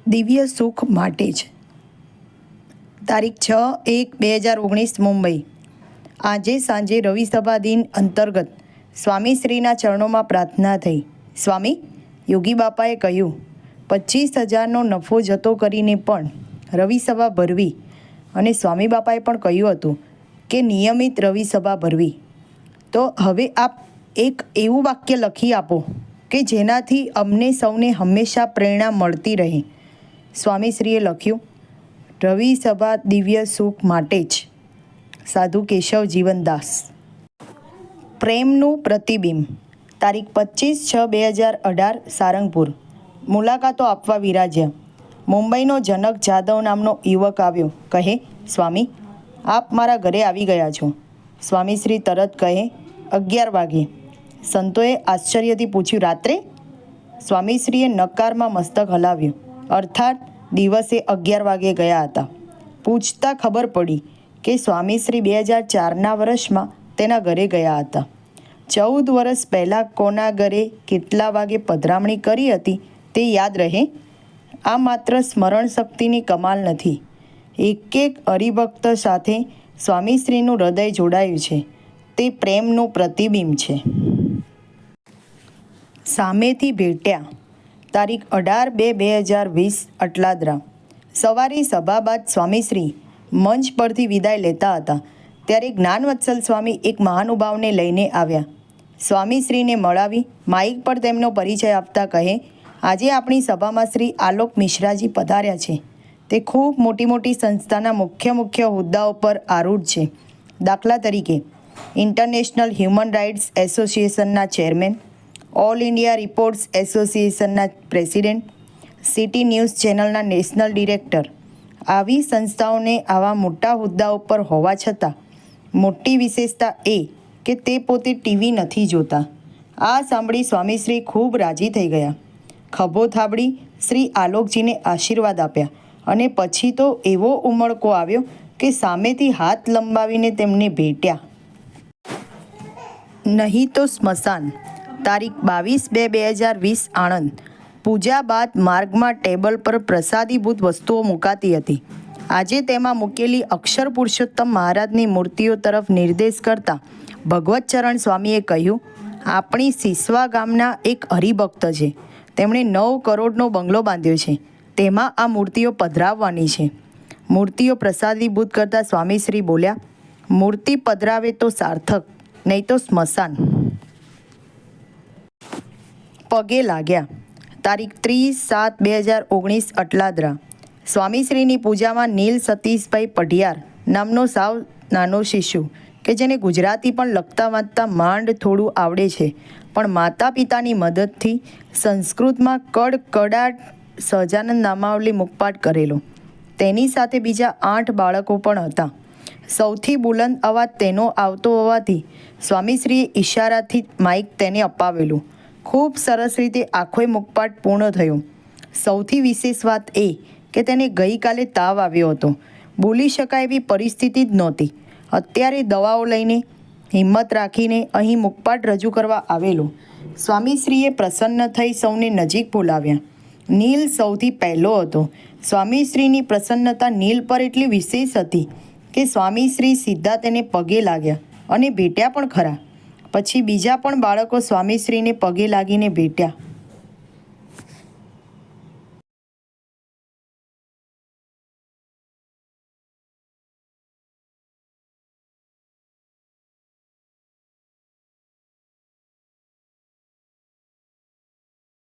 દિવ્ય સુખ માટે જ. તારીખ 6/1/2019 મુંબઈ. આજે સાંજે રવિસભા દિન અંતર્ગત સ્વામીશ્રીના ચરણોમાં પ્રાર્થના થઈ. સ્વામી યોગી બાપાએ કહ્યું, 25,000નો નફો જતો કરીને પણ રવિસભા ભરવી, અને સ્વામી બાપાએ પણ કહ્યું હતું કે નિયમિત રવિસભા ભરવી. તો હવે આપ એક એવું વાક્ય લખી આપો કે જેનાથી અમને સૌને હંમેશા પ્રેરણા મળતી રહે. સ્વામીશ્રીએ લખ્યું, રવિસભા દિવ્ય સુખ માટે જ. સાધુ કેશવ જીવનદાસ. પ્રેમનું પ્રતિબિંબ. તારીખ 25/6/2018 સારંગપુર. મુલાકાતો આપવા વિરાજ્યા. મુંબઈનો જનક જાદવ નામનો યુવક આવ્યો. કહે, સ્વામી આપ મારા ઘરે આવી ગયા છો. સ્વામીશ્રી તરત કહે, 11 વાગે. સંતોએ આશ્ચર્યથી પૂછ્યું, રાત્રે? સ્વામીશ્રીએ નકારમાં મસ્તક હલાવ્યું. અર્થાત દિવસે 11 વાગે ગયા હતા. પૂછતા ખબર પડી કે સ્વામીશ્રી 2004ના વર્ષમાં તેના ઘરે ગયા હતા. 14 વર્ષ પહેલાં કોના ઘરે કેટલા વાગે પધરામણી કરી હતી તે યાદ રહે? આ માત્ર સ્મરણ શક્તિની કમાલ નથી. એક હરિભક્ત સાથે સ્વામીશ્રીનું હૃદય જોડાયું છે. તે પ્રેમનું પ્રતિબિંબ છે. સામેથી ભેટ્યા. તારીખ 18/2/2020 અટલાદરા. સવારે સભા બાદ સ્વામીશ્રી મંચ પરથી વિદાય લેતા હતા ત્યારે જ્ઞાનવત્સલ સ્વામી એક મહાનુભાવને લઈને આવ્યા. સ્વામીશ્રીને મળાવી માઇક પર તેમનો પરિચય આપતા કહે, આજે આપણી સભામાં શ્રી આલોક મિશ્રાજી પધાર્યા છે. તે ખૂબ મોટી સંસ્થાના મુખ્ય હોદ્દાઓ પર આરૂઢ છે. દાખલા તરીકે ઇન્ટરનેશનલ હ્યુમન રાઇટ્સ એસોસિએશનના ચેરમેન, ઓલ ઇન્ડિયા રિપોર્ટ્સ એસોસિએશનના પ્રેસિડેન્ટ, સિટી ન્યૂઝ ચેનલના નેશનલ ડિરેક્ટર. આવી સંસ્થાઓને આવા મોટા હોદ્દાઓ પર હોવા છતાં મોટી વિશેષતા એ કે તે પોતે ટીવી નથી જોતા. આ સાંભળી સ્વામીશ્રી ખૂબ રાજી થઈ ગયા. ખભો થાબડી શ્રી આલોકજીને આશીર્વાદ આપ્યા અને પછી તો એવો ઉમળકો આવ્યો કે સામેથી હાથ લંબાવીને તેમને ભેટ્યા. નહીં તો સ્મશાન. તારીખ 22/2/2020 આણંદ. પૂજા બાદ માર્ગમાં ટેબલ પર પ્રસાદીભૂત વસ્તુઓ મુકાતી હતી. આજે તેમાં મૂકેલી અક્ષર પુરુષોત્તમ મહારાજની મૂર્તિઓ તરફ નિર્દેશ કરતા ભગવતચરણ સ્વામીએ કહ્યું, આપણી સિસવા ગામના એક હરિભક્ત છે. તેમણે 9 કરોડનો બંગલો બાંધ્યો છે. તેમાં આ મૂર્તિઓ પધરાવવાની છે. મૂર્તિઓ પ્રસાદીભૂત કરતા સ્વામીશ્રી બોલ્યા, મૂર્તિ પધરાવે તો સાર્થક, નહીં તો સ્મશાન. પગે લાગ્યા. તારીખ 30/7/2019 અટલાદરા. સ્વામીશ્રીની પૂજામાં નીલ સતીશભાઈ પઢિયાર નામનો સાવ નાનો શિશુ કે જેને ગુજરાતી પણ લખતા વાંચતા માંડ થોડું આવડે છે, પણ માતા પિતાની મદદથી સંસ્કૃતમાં કડકડાટ સહજાનંદ નામાવલી મુખપાઠ કરેલો. તેની સાથે બીજા 8 બાળકો પણ હતા. સૌથી બુલંદ અવાજ તેનો આવતો હોવાથી સ્વામીશ્રીએ ઈશારાથી માઇક તેને અપાવેલું. ખૂબ સરસ રીતે આખોય મુખપાઠ પૂર્ણ થયો. સૌથી વિશેષ વાત એ કે તેને ગઈકાલે તાવ આવ્યો હતો. બોલી શકાય એવી પરિસ્થિતિ જ નહોતી. અત્યારે દવાઓ લઈને હિંમત રાખીને અહીં મુખપાઠ રજૂ કરવા આવેલો. સ્વામીશ્રીએ પ્રસન્ન થઈ સૌને નજીક બોલાવ્યા. નીલ સૌથી પહેલો હતો. સ્વામીશ્રીની પ્રસન્નતા નીલ પર એટલી વિશેષ હતી કે સ્વામીશ્રી સીધા તેને પગે લાગ્યા અને ભેટ્યા પણ ખરા. પછી બીજા પણ બાળકો સ્વામીશ્રીને પગે લાગીને ભેટ્યા.